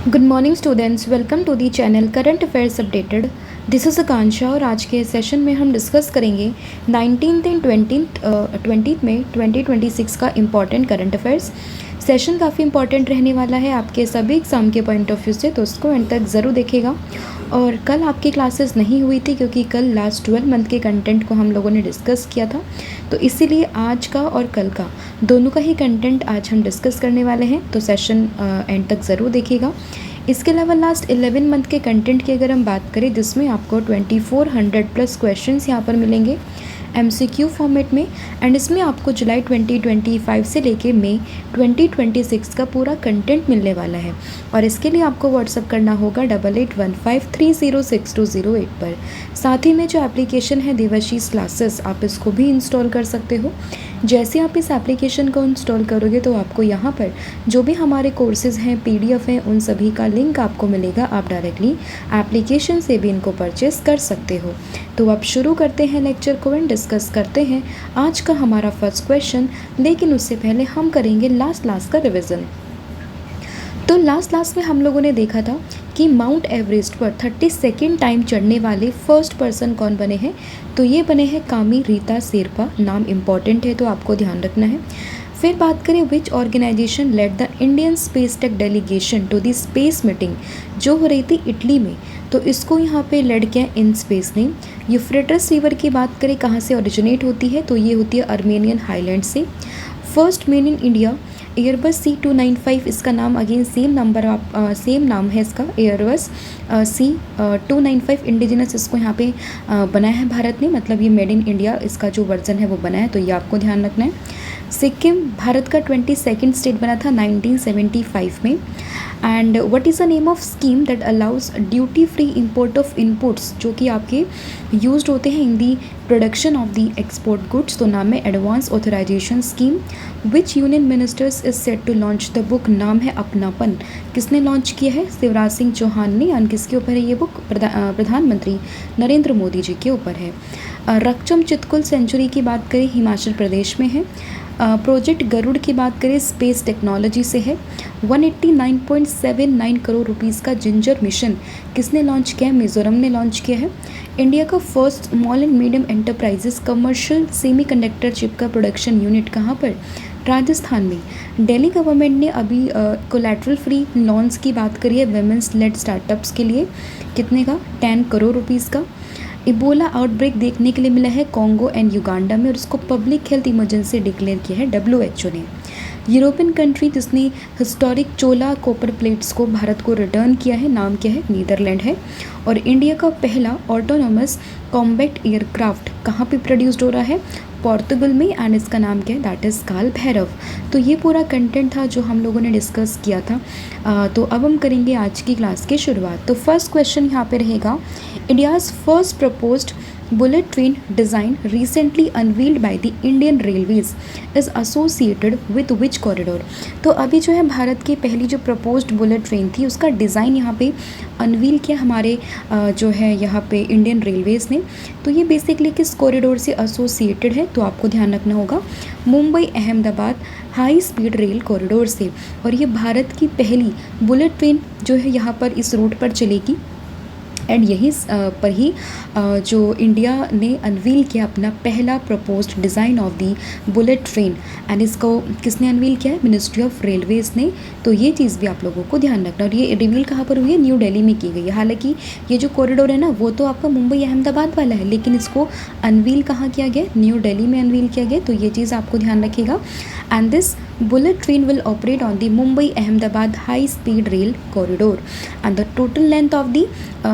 Good morning students, welcome to the channel current affairs updated. This is Akanksha और आज के session में हम डिस्कस करेंगे 19th एंड 20th में 2026 का इम्पॉर्टेंट करंट अफेयर्स। सेशन काफ़ी इंपॉर्टेंट रहने वाला है आपके सभी एग्ज़ाम के पॉइंट ऑफ व्यू से, तो उसको एंड तक ज़रूर देखेगा। और कल आपकी क्लासेस नहीं हुई थी क्योंकि कल लास्ट 12 मंथ के कंटेंट को हम लोगों ने डिस्कस किया था, तो इसीलिए आज का और कल का दोनों का ही कंटेंट आज हम डिस्कस करने वाले हैं, तो सेशन एंड तक ज़रूर देखिएगा। इसके अलावा लास्ट 11 मंथ के कंटेंट की अगर हम बात करें जिसमें आपको 2400 प्लस क्वेश्चंस यहाँ पर मिलेंगे MCQ फॉर्मेट में, एंड इसमें आपको जुलाई 2025 से लेके मई 2026 का पूरा कंटेंट मिलने वाला है। और इसके लिए आपको व्हाट्सअप करना होगा 8815306208 पर। साथ ही में जो एप्लीकेशन है देवाशीष क्लासेस, आप इसको भी इंस्टॉल कर सकते हो। जैसे आप इस एप्लीकेशन को इंस्टॉल करोगे तो आपको यहाँ पर जो भी हमारे कोर्सेज़ हैं, PDF हैं, उन सभी का लिंक आपको मिलेगा। आप डायरेक्टली एप्लीकेशन से भी इनको परचेस कर सकते हो। तो अब शुरू करते हैं लेक्चर को एंड डिस्कस करते हैं आज का हमारा फर्स्ट क्वेश्चन, लेकिन उससे पहले हम करेंगे लास्ट का रिवीजन। तो लास्ट में हम लोगों ने देखा था कि माउंट एवरेस्ट पर 32nd टाइम चढ़ने वाले फर्स्ट पर्सन कौन बने हैं, तो ये बने हैं कामी रीता शेरपा। नाम इम्पॉर्टेंट है तो आपको ध्यान रखना है। फिर बात करें which organisation led the Indian space tech delegation to the space meeting, जो हो रही थी इटली में, तो इसको यहाँ पे लेड किया इन स्पेस ने। यूफ्रेटस रिवर की बात करें कहाँ से ओरिजिनेट होती है, तो ये होती है अर्मेनियन हाईलैंड से। First main in India Airbus C295, इसका नाम अगेन सेम नाम है इसका, एयरबस C295 इंडिजिनस, इसको यहाँ पे बनाया है भारत ने, मतलब ये मेड इन इंडिया इसका जो वर्जन है वो बना है, तो ये आपको ध्यान रखना है। सिक्किम भारत का 22nd स्टेट बना था 1975 में। And what is the name of scheme that allows duty free import of inputs, जो कि आपके यूज्ड होते हैं in the production of the export goods, तो नाम है advance authorisation scheme. Which union ministers is set to launch the book, नाम है अपनापन। किसने लॉन्च किया है? शिवराज सिंह चौहान ने। एंड किसके ऊपर है ये बुक? प्रधानमंत्री नरेंद्र मोदी जी के ऊपर है। रक्षम चितकुल सेंचुरी की बात करें हिमाचल प्रदेश में है। प्रोजेक्ट गरुड़ की बात करें स्पेस टेक्नोलॉजी से है। 189.79 करोड़ रुपीस का जिंजर मिशन किसने लॉन्च किया है? मिजोरम ने लॉन्च किया है। इंडिया का first small and medium enterprises commercial semiconductor chip का प्रोडक्शन यूनिट कहाँ पर? राजस्थान में। दिल्ली गवर्नमेंट ने अभी कोलैटरल फ्री लोन्स की बात करी है वेमेंस लेड स्टार्टअप्स के लिए, कितने का? 10 करोड़ रुपीस का। इबोला आउटब्रेक देखने के लिए मिला है कॉन्गो एंड युगांडा में, और उसको पब्लिक हेल्थ इमरजेंसी डिक्लेयर किया है WHO ने। यूरोपियन कंट्री जिसने हिस्टोरिक चोला कॉपर प्लेट्स को भारत को रिटर्न किया है, नाम क्या है? नीदरलैंड है। और इंडिया का पहला ऑटोनोमस कॉम्बैट एयरक्राफ्ट कहाँ पे प्रोड्यूस्ड हो रहा है? पोर्तुगल में। एंड इसका नाम क्या है? दैट इज़ काल भैरव। तो ये पूरा कंटेंट था जो हम लोगों ने डिस्कस किया था। तो अब हम करेंगे आज की क्लास की शुरुआत। तो फर्स्ट क्वेश्चन यहाँ पे रहेगा, India's first proposed bullet train design recently unveiled bye the Indian railways is associated with which corridor. तो अभी जो है भारत की पहली जो प्रपोज्ड बुलेट ट्रेन थी उसका डिज़ाइन यहाँ पे अनवील किया हमारे जो है यहाँ पे इंडियन रेलवेज़ ने। तो ये बेसिकली किस कॉरिडोर से एसोसिएटेड है, तो आपको ध्यान रखना होगा Mumbai Ahmedabad high speed rail corridor से। और ये भारत की पहली बुलेट ट्रेन जो है यहाँ पर इस रूट पर चलेगी। एंड यहीं पर ही जो इंडिया ने अनवील किया अपना पहला proposed design of the bullet train, and इसको किसने अनवील किया है? मिनिस्ट्री ऑफ रेलवेज़ ने। तो ये चीज़ भी आप लोगों को ध्यान रखना। और ये रिवील कहाँ पर हुई है? न्यू दिल्ली में की गई है। हालांकि ये जो कॉरिडोर है ना वो तो आपका मुंबई अहमदाबाद वाला है, लेकिन इसको अनवील कहाँ किया गया? न्यू दिल्ली में अनवील किया गया। तो ये चीज़ आपको ध्यान रखिएगा। And this bullet train will operate on the Mumbai Ahmedabad high speed rail corridor, and the total length of the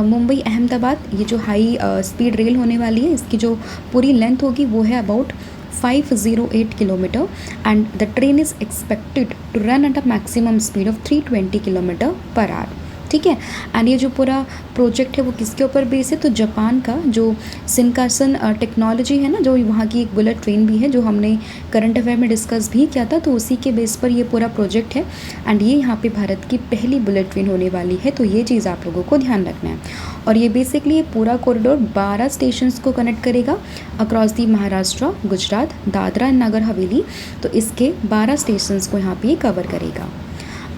Mumbai Ahmedabad, ये जो हाई स्पीड रेल होने वाली है इसकी जो पूरी लेंथ होगी वो है about 508 kilometre. And the train is expected to run at a maximum speed of 320 kilometre per hour. ठीक है। एंड ये जो पूरा प्रोजेक्ट है वो किसके ऊपर बेस है? तो जापान का जो शिनकानसेन टेक्नोलॉजी है ना, जो वहाँ की एक बुलेट ट्रेन भी है जो हमने करंट अफेयर में डिस्कस भी किया था, तो उसी के बेस पर ये पूरा प्रोजेक्ट है। एंड ये यहाँ पे भारत की पहली बुलेट ट्रेन होने वाली है, तो ये चीज़ आप लोगों को ध्यान रखना है। और ये बेसिकली ये पूरा कॉरिडोर 12 स्टेशंस को कनेक्ट करेगा across the Maharashtra, Gujarat, Dadra and Nagar Haveli. तो इसके 12 स्टेशंस को यहाँ पे कवर करेगा।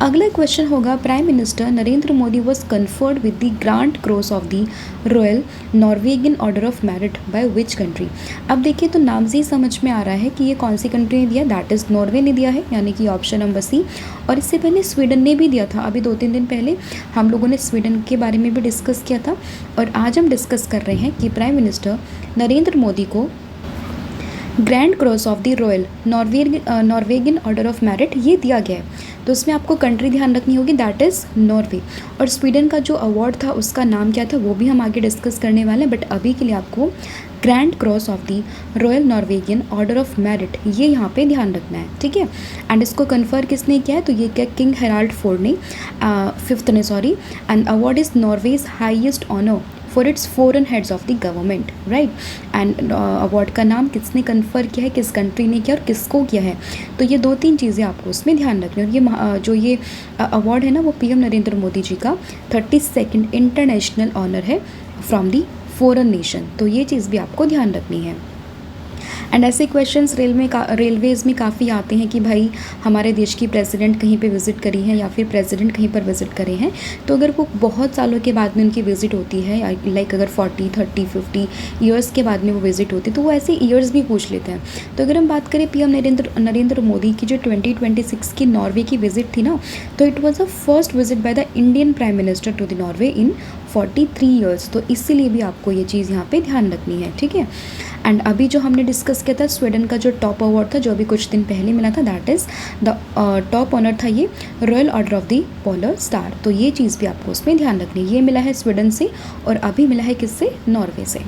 अगला क्वेश्चन होगा, prime minister Narendra Modi was conferred with the grand cross of the royal Norwegian order of merit by which country. अब देखिए तो नाम से ही समझ में आ रहा है कि ये कौन सी कंट्री ने दिया, दैट इज़ नॉर्वे ने दिया है, यानी कि ऑप्शन नंबर सी। और इससे पहले स्वीडन ने भी दिया था, अभी 2-3 दिन पहले हम लोगों ने स्वीडन के बारे में भी डिस्कस किया था। और आज हम डिस्कस कर रहे हैं कि प्राइम मिनिस्टर नरेंद्र मोदी को grand cross of the royal Norwegian order of merit ये दिया गया है। तो उसमें आपको कंट्री ध्यान रखनी होगी, दैट इज़ नॉर्वे। और स्वीडन का जो अवार्ड था उसका नाम क्या था वो भी हम आगे डिस्कस करने वाले हैं, बट अभी के लिए आपको grand cross of the royal Norwegian order of merit ये यहाँ पे ध्यान रखना है, ठीक है। एंड इसको कन्फर किसने किया है, तो ये क्या किंग हेराल्ड फोर्ड ने, फिफ्थ ने sorry. And award is Norway's highest honour for its foreign heads of the government, right. And award का नाम किसने कन्फर किया है, किस कंट्री ने किया और किसको किया है, तो ये 2-3 चीज़ें आपको उसमें ध्यान रखनी है। और ये जो ये अवार्ड है ना वो पीएम नरेंद्र मोदी जी का 32nd इंटरनेशनल ऑनर है फ्रॉम दी फॉरेन नेशन, तो ये चीज़ भी आपको ध्यान रखनी है। एंड ऐसे क्वेश्चंस रेलवेज़ में काफ़ी आते हैं कि भाई हमारे देश की प्रेसिडेंट कहीं पे विज़िट करी है या फिर प्रेसिडेंट कहीं पर विज़िट करे हैं, तो अगर वो बहुत सालों के बाद में उनकी विज़िट होती है, लाइक अगर 40, 30, 50 ईयर्स के बाद में वो विज़िट होती है तो वो ऐसे ईयर्स भी पूछ लेते हैं। तो अगर हम बात करें पीएम नरेंद्र मोदी की जो 2026 की नॉर्वे की विज़िट थी ना, तो it was a first visit by the Indian prime minister to the Norway in 43 years, तो इसीलिए भी आपको ये चीज़ यहाँ पे ध्यान रखनी है, ठीक है। एंड अभी जो हमने डिस्कस किया था स्वीडन का जो टॉप अवार्ड था जो अभी कुछ दिन पहले मिला था, that is the top honour था ये royal order of the polar star, तो ये चीज़ भी आपको उसमें ध्यान रखनी है। ये मिला है स्वीडन से और अभी मिला है किससे, नॉर्वे से।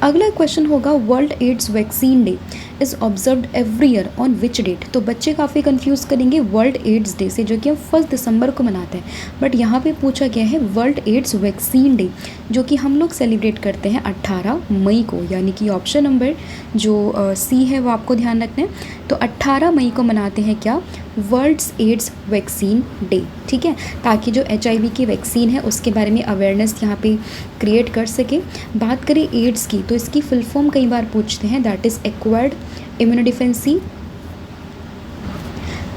अगला क्वेश्चन होगा, world AIDS vaccine day is observed every year on which date. तो बच्चे काफ़ी कंफ्यूज करेंगे वर्ल्ड एड्स डे से, जो कि हम 1 दिसंबर को मनाते हैं, बट यहाँ पे पूछा गया है वर्ल्ड एड्स वैक्सीन डे, जो कि हम लोग सेलिब्रेट करते हैं 18 मई को, यानी कि ऑप्शन नंबर जो सी है वो आपको ध्यान रखना है। तो 18 मई को मनाते हैं क्या, वर्ल्ड्स एड्स वैक्सीन डे, ठीक है, ताकि जो HIV की वैक्सीन है उसके बारे में अवेयरनेस यहाँ पे क्रिएट कर सके। बात करें एड्स की तो इसकी फुल फॉर्म कई बार पूछते हैं, that is acquired immunodeficiency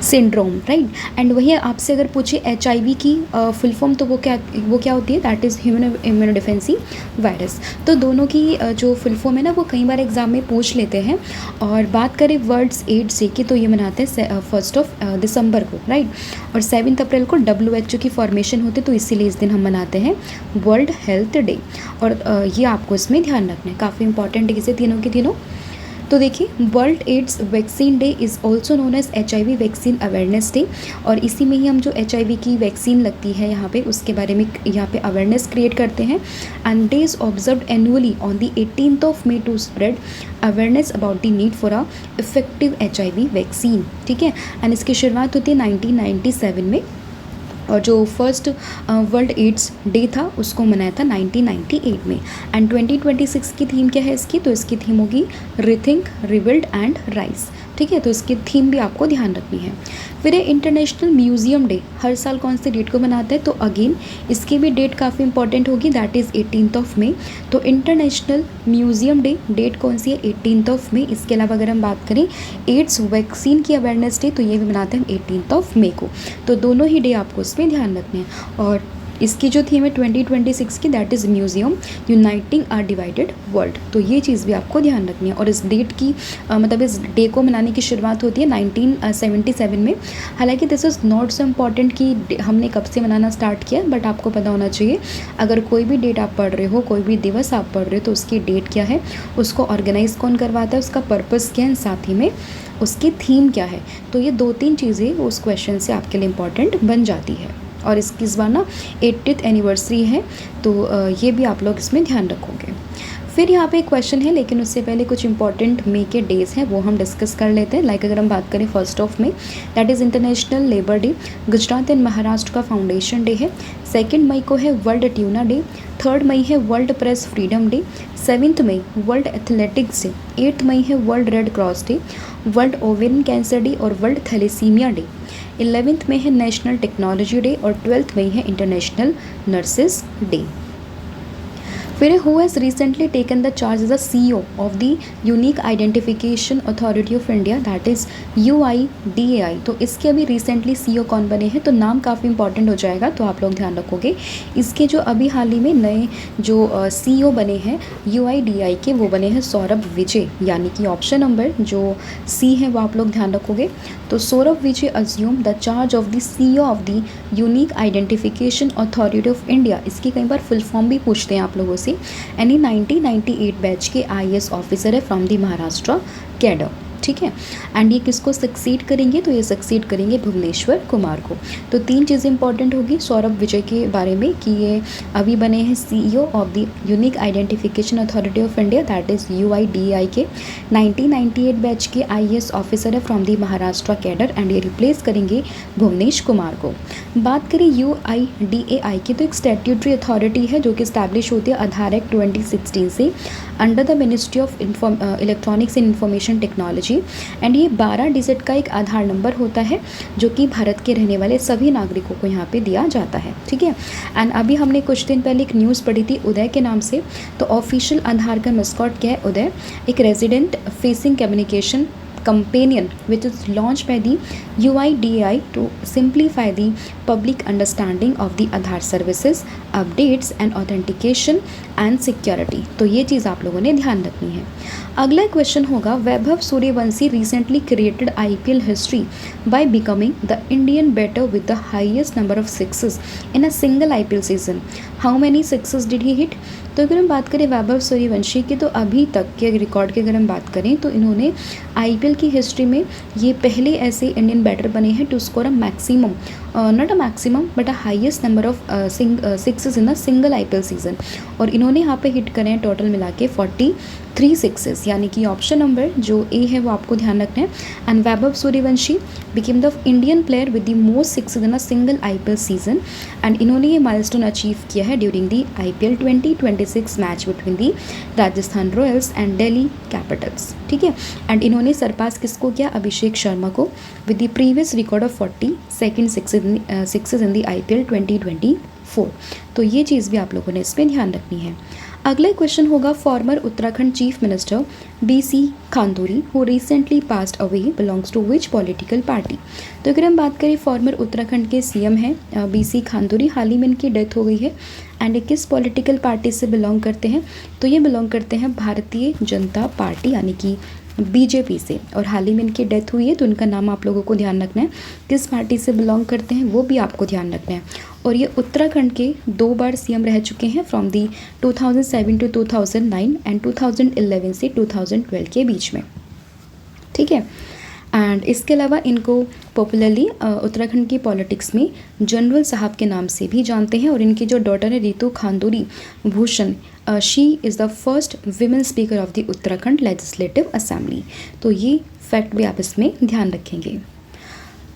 syndrome, right. And वही आपसे अगर पूछे HIV की फुल फॉर्म तो वो क्या होती है, दैट इज़ ह्यूमन इम्यूनोडिफेंसी वायरस। तो दोनों की जो फुल फॉर्म है ना वो कई बार एग्जाम में पूछ लेते हैं। और बात करें वर्ल्ड्स एड्स डे की तो ये मनाते हैं 1 दिसंबर को, राइट। और 7 अप्रैल को WHO की फॉर्मेशन होती है, तो इसीलिए इस दिन हम मनाते हैं वर्ल्ड हेल्थ डे। और ये आपको इसमें ध्यान रखना है, काफ़ी इंपॉर्टेंट है तीनों के तीनों। तो देखिए world AIDS vaccine day is also known as HIV vaccine awareness day, और इसी में ही हम जो HIV की वैक्सीन लगती है यहाँ पे उसके बारे में यहाँ पे अवेयरनेस क्रिएट करते हैं। And day is observed annually on the 18th May to spread awareness about the need for a effective HIV vaccine, ठीक है। एंड इसकी शुरुआत होती है 1997 में, और जो फर्स्ट वर्ल्ड एड्स डे था उसको मनाया था 1998 में। एंड 2026 की थीम क्या है इसकी, तो इसकी थीम होगी रिथिंक रिबिल्ड एंड राइज, ठीक है। तो इसकी थीम भी आपको ध्यान रखनी है। फिर है इंटरनेशनल म्यूज़ियम डे, हर साल कौन से डेट को मनाते हैं, तो अगेन इसकी भी डेट काफ़ी इंपॉर्टेंट होगी, दैट इज़ 18th मई। तो इंटरनेशनल म्यूज़ियम डे डेट कौन सी है, 18th मई। इसके अलावा अगर हम बात करें एड्स वैक्सीन की अवेयरनेस डे तो ये भी मनाते हैं 18th मई को। तो दोनों ही डे आपको इसमें ध्यान रखने हैं। और इसकी जो थीम है 2026 की, that is museum uniting are divided world, तो ये चीज़ भी आपको ध्यान रखनी है। और इस डेट की मतलब इस डे को मनाने की शुरुआत होती है 1977 में। हालांकि this is not so important कि हमने कब से मनाना स्टार्ट किया, बट आपको पता होना चाहिए अगर कोई भी डेट आप पढ़ रहे हो, कोई भी दिवस आप पढ़ रहे हो, तो उसकी डेट क्या है, उसको ऑर्गेनाइज कौन करवाता है, उसका पर्पज़ क्या है, साथ ही में उसकी थीम क्या है। तो ये 2-3 चीज़ें उस क्वेश्चन से आपके लिए इम्पॉर्टेंट बन जाती है। और इसकी इस बार ना 80th एनिवर्सरी है, तो ये भी आप लोग इसमें ध्यान रखोगे। फिर यहाँ पे एक क्वेश्चन है, लेकिन उससे पहले कुछ इंपॉर्टेंट मई के डेज़ हैं वो हम डिस्कस कर लेते हैं। लाइक अगर हम बात करें 1 मई, that is international labour day, Gujarat and Maharashtra का फाउंडेशन डे है। 2 मई को है वर्ल्ड ट्यूना डे। 3 मई है वर्ल्ड प्रेस फ्रीडम डे। 7 मई वर्ल्ड एथलेटिक्स डे। 8 मई है world red cross day, world ovarian cancer day और वर्ल्ड थैलेसीमिया डे। 11th में है नेशनल टेक्नोलॉजी डे और 12th मई है इंटरनेशनल नर्सेज डे। फिर who has recently taken the charge as the CEO of the unique identification authority of India, that is UIDAI। तो इसके अभी recently CEO कौन बने हैं, तो नाम काफ़ी इंपॉर्टेंट हो जाएगा, तो आप लोग ध्यान रखोगे। इसके जो अभी हाल ही में नए जो CEO बने हैं UIDAI के, वो बने हैं सौरभ विजय, यानी कि ऑप्शन नंबर जो C है वो आप लोग ध्यान रखोगे। तो Saurabh Vijay assume the charge of the CEO of the unique identification authority of India. इसकी कई बार फुल फॉर्म भी पूछते हैं आप लोगों से। एनी 1998 बैच के IAS ऑफिसर है फ्रॉम द महाराष्ट्र कैडर, ठीक है। एंड ये किसको सक्सीड करेंगे, तो ये सक्सीड करेंगे भुवनेश्वर कुमार को। तो 3 चीज़ें इंपॉर्टेंट होगी सौरभ विजय के बारे में कि ये अभी बने हैं CEO of the unique identification authority of India, that is UIDAI के। 1998 बैच के IAS ऑफिसर है from the Maharashtra cadre, and ये रिप्लेस करेंगे भुवनेश कुमार को। बात करें UIDAI की, तो एक स्टैट्यूटरी अथॉरिटी है जो कि इस्टेब्लिश होती है आधार एक्ट 2016 से under the ministry of electronics and information technology. And ये 12 डिजिट का एक आधार नंबर होता है जो कि भारत के रहने वाले सभी नागरिकों को यहाँ पे दिया जाता है, ठीक है। एंड अभी हमने कुछ दिन पहले एक न्यूज़ पढ़ी थी उदय के नाम से। तो ऑफिशियल आधार का मस्कॉट क्या है, उदय, एक resident facing communication companion which is launched by the UIDAI to simplify the public understanding of the Aadhaar services, updates and authentication and security। तो ये चीज़ आप लोगों ने ध्यान रखनी है। अगला क्वेश्चन होगा, Vaibhav Suryavanshi recently created IPL history by becoming the Indian batter with the highest number of sixes in a single IPL season। How many sixes did he hit? तो अगर हम बात करें वैभव सूर्यवंशी की, तो अभी तक के रिकॉर्ड की अगर हम बात करें तो इन्होंने IPL की हिस्ट्री में ये पहले ऐसे इंडियन बैटर बने हैं to score a maximum, not a maximum but a highest number of sixes in a single IPL season. और इन्होंने यहाँ पे हिट करे हैं टोटल मिला के 43 सिक्सेस, यानी कि ऑप्शन नंबर जो A है वो आपको ध्यान रखना है। And Vaibhav Suryavanshi became the Indian player with the most sixes in a single IPL season. And इन्होंने ये माइलस्टोन अचीव किया है during the IPL 2026 match between the Rajasthan Royals and Delhi Capitals, ठीक है। एंड इन्होंने सरपास किसको किया, अभिषेक शर्मा को, with the previous record of 42 sixes in the IPL 2024। तो ये चीज़ भी आप लोगों ने इसमें ध्यान रखनी है। अगला क्वेश्चन होगा, former Uttarakhand chief minister BC Khanduri who recently passed away belongs to which political party. तो अगर हम बात करें फॉर्मर उत्तराखंड के CM हैं BC खांडूरी, हाल ही में इनकी डेथ हो गई है। एंड किस पॉलिटिकल पार्टी से बिलोंग करते हैं, तो ये बिलोंग करते हैं भारतीय जनता पार्टी यानी कि BJP से। और हाल ही में इनकी डेथ हुई है, तो इनका नाम आप लोगों को ध्यान रखना है, किस पार्टी से बिलोंग करते हैं वो भी आपको ध्यान रखना है। और ये उत्तराखंड के 2 बार CM रह चुके हैं फ्रॉम दी 2007 to 2009 एंड 2011 से 2012 के बीच में, ठीक है। एंड इसके अलावा इनको पॉपुलरली उत्तराखंड की पॉलिटिक्स में जनरल साहब के नाम से भी जानते हैं। और इनकी जो डॉटर है Ritu Khanduri Bhushan, she is the first women speaker of the Uttarakhand legislative assembly. तो ये फैक्ट भी आप इसमें ध्यान रखेंगे।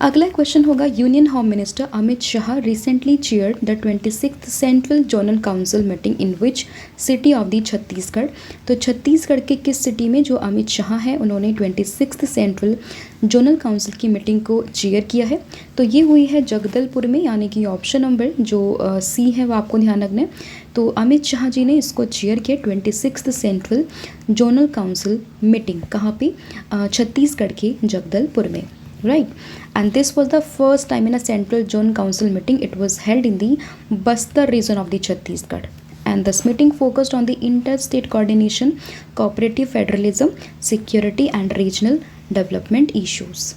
अगला क्वेश्चन होगा, union home minister Amit Shah recently chaired the 26th central zonal council meeting in which city of the Chhattisgarh. तो छत्तीसगढ़ के किस सिटी में जो अमित शाह हैं उन्होंने 26th सेंट्रल जोनल काउंसिल की मीटिंग को चेयर किया है, तो ये हुई है जगदलपुर में, यानी कि ऑप्शन नंबर जो C है वो आपको ध्यान रखना है। तो अमित शाह जी ने इसको चेयर किया 26th central zonal council meeting, कहाँ पे, छत्तीसगढ़ के जगदलपुर में, right? And this was the first time in a central zone council meeting. It was held in the Bastar region of the Chhattisgarh. And this meeting focused on the interstate coordination, cooperative federalism, security and regional development issues.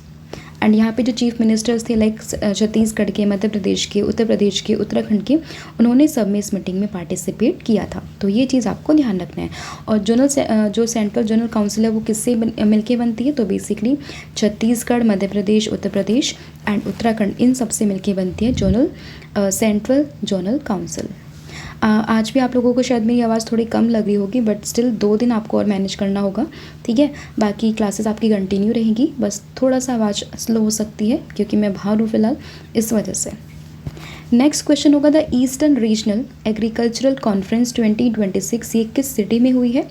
And यहाँ पे जो chief ministers थे like Chhattisgarh के, मध्य प्रदेश के, उत्तर प्रदेश के, उत्तराखंड के, उन्होंने सब में इस मीटिंग में पार्टिसिपेट किया था। तो ये चीज़ आपको ध्यान रखना है। और जो सेंट्रल जनरल काउंसिल है वो किससे मिलके बनती है, तो बेसिकली छत्तीसगढ़, मध्य प्रदेश, उत्तर प्रदेश एंड उत्तराखंड, इन सब से मिलके बनती है सेंट्रल जनरल काउंसिल। आज भी आप लोगों को शायद मेरी आवाज़ थोड़ी कम लग रही होगी, बट स्टिल 2 दिन आपको और मैनेज करना होगा, ठीक है। बाकी क्लासेस आपकी कंटिन्यू रहेंगी, बस थोड़ा सा आवाज़ स्लो हो सकती है क्योंकि मैं बाहर हूँ फिलहाल, इस वजह से। नेक्स्ट क्वेश्चन होगा, the eastern regional agricultural conference 2026 ये किस सिटी में हुई है।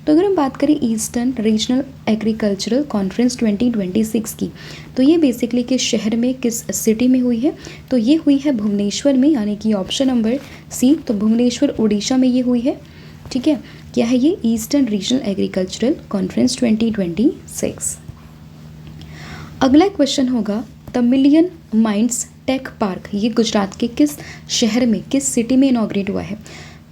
तो अगर हम बात करें ईस्टर्न रीजनल एग्रीकल्चरल कॉन्फ्रेंस 2026 की, तो ये बेसिकली किस शहर में, किस सिटी में हुई है, तो ये हुई है भुवनेश्वर में, यानी कि ऑप्शन नंबर C। तो भुवनेश्वर उड़ीसा में ये हुई है। ठीक है, क्या है ये? Eastern regional agricultural conference 2026। अगला क्वेश्चन होगा, the million minds tech park ये गुजरात के किस शहर में, किस सिटी में इनॉग्रेट हुआ है?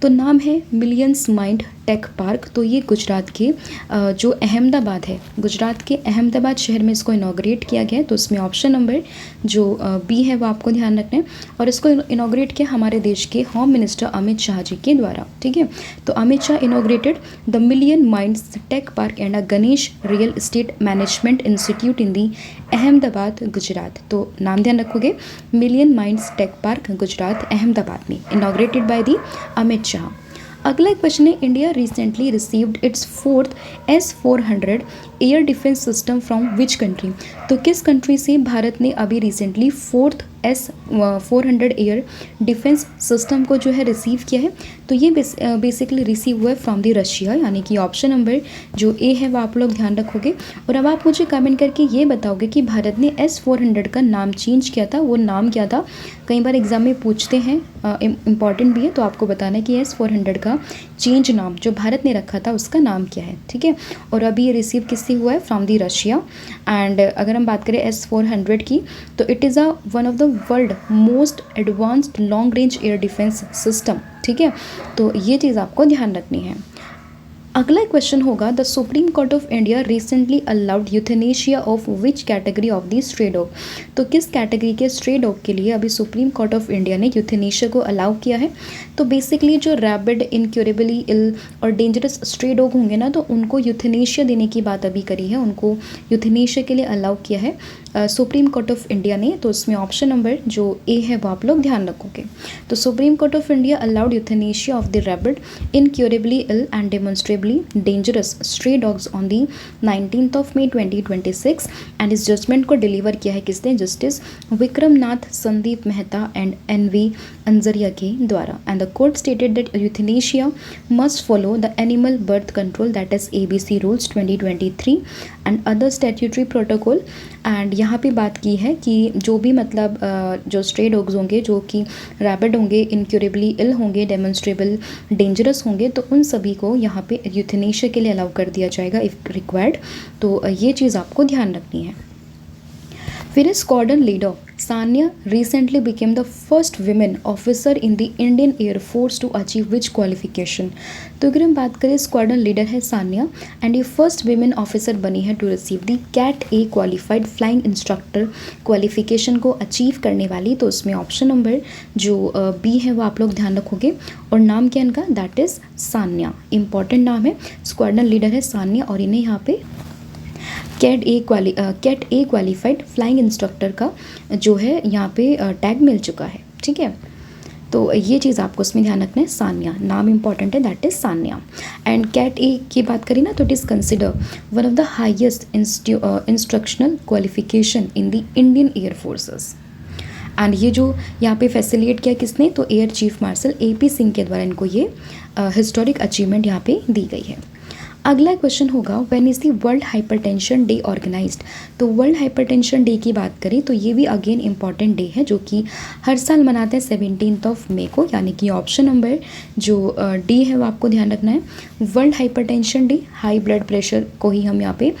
तो नाम है मिलियंस माइंड टेक पार्क। तो ये गुजरात के जो अहमदाबाद है, गुजरात के अहमदाबाद शहर में इसको इनॉग्रेट किया गया है। तो इसमें ऑप्शन नंबर जो बी है वो आपको ध्यान रखना है। और इसको इनॉग्रेट किया हमारे देश के होम मिनिस्टर अमित शाह जी के द्वारा। ठीक है, तो Amit Shah inaugurated the million minds tech park and a Ganesh real estate management institute in the Ahmedabad Gujarat. तो नाम ध्यान रखोगे, million minds tech park Gujarat Ahmedabad में, inaugurated by the Amit Shah. अगला क्वेश्चन है, India recently received its 4th S-400 air defence system from which country? तो किस country से भारत ने अभी recently 4th S-400 air defence system को जो है रिसीव किया है? तो ये बेसिकली रिसीव हुआ है फ्रॉम द रशिया, यानी कि ऑप्शन नंबर जो ए है वो आप लोग ध्यान रखोगे। और अब आप मुझे कमेंट करके ये बताओगे कि भारत ने S-400 का नाम चेंज किया था, वो नाम क्या था? कई बार एग्जाम में पूछते हैं, इंपॉर्टेंट भी है, तो आपको बताना है कि S-400 का चेंज नाम जो भारत ने रखा था उसका नाम क्या है। ठीक है, और अभी ये रिसीव किससे हुआ है? From the Russia. एंड अगर हम बात करें S-400 की, तो it is one of the world most advanced long range air defence system. ठीक है, तो ये चीज़ आपको ध्यान रखनी है। अगला क्वेश्चन होगा, the supreme court of India recently allowed euthanasia of which category of the stray dog? तो किस कैटेगरी के स्ट्रे डॉग के लिए अभी सुप्रीम कोर्ट ऑफ इंडिया ने यूथेनेशिया को अलाउ किया है? तो बेसिकली जो रैबिड, इनक्यूरेबली इल और डेंजरस स्ट्रे डॉग होंगे ना, तो उनको यूथेनेशिया देने की बात अभी करी है, उनको यूथेनेशिया के लिए अलाउ किया है सुप्रीम कोर्ट ऑफ इंडिया ने। तो उसमें ऑप्शन नंबर जो ए है वो आप लोग ध्यान रखोगे। तो supreme court of India allowed euthanasia of the rabid, incurably ill and demonstrably dangerous stray dogs on the 19th of May 2026 and इस जजमेंट को डिलीवर किया है किसने? Justice Vikram Nath Sandeep Mehta and NV Anjaria के द्वारा। And the court stated that euthanasia must follow the animal birth control that is ABC rules 2023 and other statutory protocol. And यहाँ पे बात की है कि जो भी मतलब जो स्ट्रे डॉग्स होंगे, जो कि रैबिड होंगे, इनक्यूरेबली इल होंगे, डेमोन्स्ट्रेबल डेंजरस होंगे, तो उन सभी को यहाँ पे यूथेनेशिया के लिए अलाउ कर दिया जाएगा इफ़ रिक्वायर्ड। तो ये चीज़ आपको ध्यान रखनी है। फिर squadron leader Sania recently became the first women officer in the Indian Air Force to achieve which qualification? तो अगर हम बात करें, स्क्वाड्रन लीडर है सानिया एंड ये फर्स्ट विमेन ऑफिसर बनी है to receive the Cat A qualified flying instructor qualification को अचीव करने वाली। तो उसमें ऑप्शन नंबर जो बी है वो आप लोग ध्यान रखोगे। और नाम क्या इनका? दैट इज़ सानिया, इंपॉर्टेंट नाम है। स्क्वाड्रन लीडर है सानिया और इन्हें यहाँ पे cat A qualified flying instructor का जो है यहाँ पे टैग मिल चुका है। ठीक है, तो ये चीज़ आपको इसमें ध्यान रखना है। सानिया नाम इंपॉर्टेंट है, that is Sania. And cat A की बात करें ना, तो it is consider one of the highest instructional qualification in the Indian air forces. And ये जो यहाँ पे फैसिलिटेट किया किसने? तो air chief marshal AP Singh के द्वारा इनको ये हिस्टोरिक अचीवमेंट यहाँ पे दी गई है। अगला क्वेश्चन होगा, when is the world hypertension day organised? तो वर्ल्ड हाइपरटेंशन डे की बात करें तो ये भी अगेन इंपॉर्टेंट डे है जो कि हर साल मनाते हैं 17th of May को, यानी कि ऑप्शन नंबर जो डी है वो आपको ध्यान रखना है। World hypertension day, high blood pressure को ही हम यहाँ पे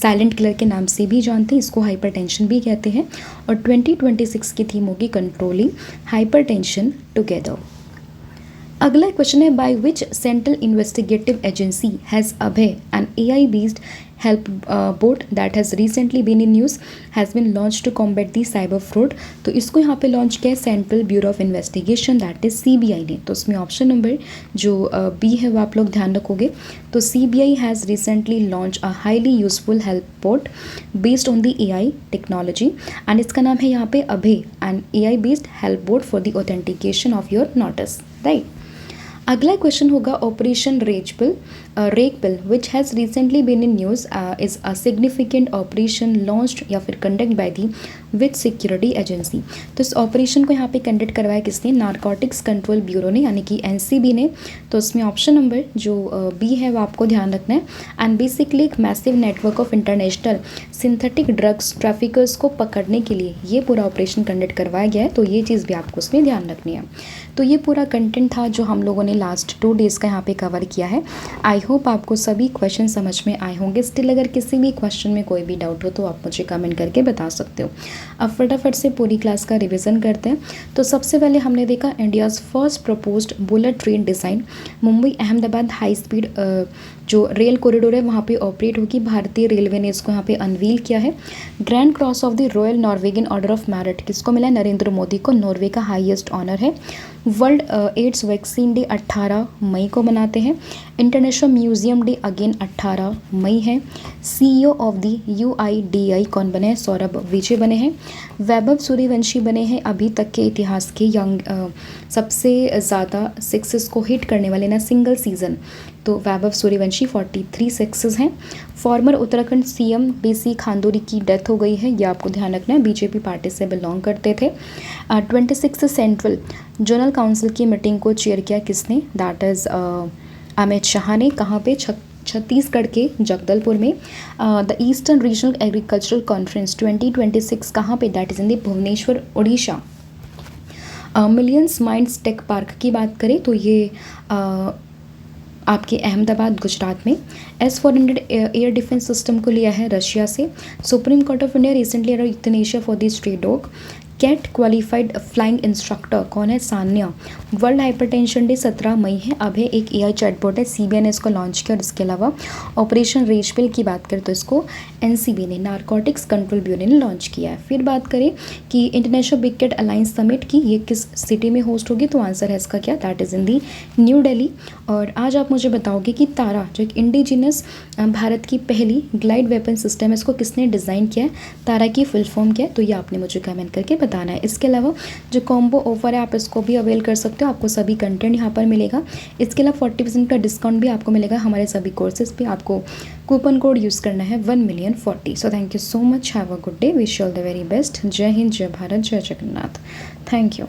साइलेंट किलर के नाम से भी जानते हैं, इसको हाइपरटेंशन भी कहते हैं। और 2026 की थीम होगी कंट्रोलिंग हाइपरटेंशन टुगेदर। अगला क्वेश्चन है, by which central investigative agency has Abhay an AI based help bot that has recently been in news has been launch to combat the cyber fraud? तो इसको यहाँ पे लॉन्च किया है central bureau of investigation that is CBI ने। तो उसमें option number जो बी है वो आप लोग ध्यान रखोगे। तो CBI has recently launch a highly useful help bot based on the AI technology and इसका नाम है यहाँ पे Abhay and AI based help bot for the authentication of your notice, right. अगला क्वेश्चन होगा, ऑपरेशन रेकपिल which has recently been in news is a significant operation launched या फिर conduct by the which security agency? तो इस operation को यहाँ पे कंडक्ट करवाया किसने? नारकोटिक्स कंट्रोल ब्यूरो ने, यानी कि NCB ने। तो उसमें ऑप्शन नंबर जो बी है वो आपको ध्यान रखना है। एंड बेसिकली एक massive network of international synthetic drugs traffickers को पकड़ने के लिए ये पूरा ऑपरेशन कंडक्ट करवाया गया है। तो ये चीज़ भी आपको उसमें ध्यान रखनी है। तो ये पूरा कंटेंट था जो हम लोगों ने हमने लास्ट 2 डेज़ का यहाँ पे कवर किया है। आई होप आपको सभी क्वेश्चन समझ में आए होंगे। स्टिल अगर किसी भी क्वेश्चन में कोई भी डाउट हो तो आप मुझे कमेंट करके बता सकते हो। अब फटाफट से पूरी क्लास का रिवीजन करते हैं। तो सबसे पहले हमने देखा India's first proposed bullet train design, Mumbai Ahmedabad high speed जो रेल कॉरिडोर है वहाँ पे ऑपरेट होगी। भारतीय रेलवे ने इसको यहाँ पे अनवील किया है। Grand cross of the royal Norwegian order of merit किसको मिला? नरेंद्र मोदी को। नॉर्वे का हाईएस्ट ऑनर है। वर्ल्ड एड्स वैक्सीन डे 18 मई को मनाते हैं। इंटरनेशनल म्यूजियम डे अगेन 18 मई है। सीईओ ऑफ द यूआईडीआई कौन बने हैं? सौरभ विजय बने हैं। वैभव सूर्यवंशी बने हैं अभी तक के इतिहास के सबसे ज़्यादा सिक्सेस को हिट करने वाले ना सिंगल सीज़न, तो वैभव सूर्यवंशी 43 सिक्सेस हैं। फॉर्मर उत्तराखंड सीएम बीसी खांडूरी की डेथ हो गई है, ये आपको ध्यान रखना है, बीजेपी पार्टी से बिलोंग करते थे। 26 सेंट्रल जनरल काउंसिल की मीटिंग को चेयर किया किसने? दैट इज़ अमित शाह ने। कहाँ पे? छत्तीसगढ़ के जगदलपुर में। The eastern regional agricultural conference 2026 कहाँ पे? That is in the Bhubaneswar, Orissa. Millions minds tech park की बात करें तो ये आपके अहमदाबाद गुजरात में। S-400 एयर डिफेंस सिस्टम को लिया है रशिया से। Supreme court of India recently allowed euthanasia for the stray dog. Cat qualified flying instructor कौन है? Sanya. World hypertension day 17 May है। अब है एक AI चैटबॉट है, CBI ने इसको लॉन्च किया। और इसके अलावा ऑपरेशन रेशपिल की बात करें तो इसको NCB ने, नारकोटिक्स कंट्रोल ब्यूरो ने लॉन्च किया है। फिर बात करें कि international big cat alliance summit की, ये किस सिटी में होस्ट होगी? तो आंसर है इसका क्या? That is in the new Delhi. और आज आप मुझे बताओगे कि तारा जो एक इंडिजिनस भारत की पहली ग्लाइड वेपन सिस्टम है, इसको किसने डिज़ाइन किया है? तारा की फुल फॉर्म क्या है? तो ये आपने मुझे कमेंट करके बताना है। इसके अलावा जो कॉम्बो ऑफर है आप इसको भी अवेल कर सकते हो, आपको सभी कंटेंट यहाँ पर मिलेगा। इसके अलावा 40% का डिस्काउंट भी आपको मिलेगा हमारे सभी कोर्सेज पे। आपको कूपन कोड यूज़ करना है 1,000,040। So thank you so much, have a good day, wish you all the very best. जय हिंद, जय भारत, जय जगन्नाथ। Thank you.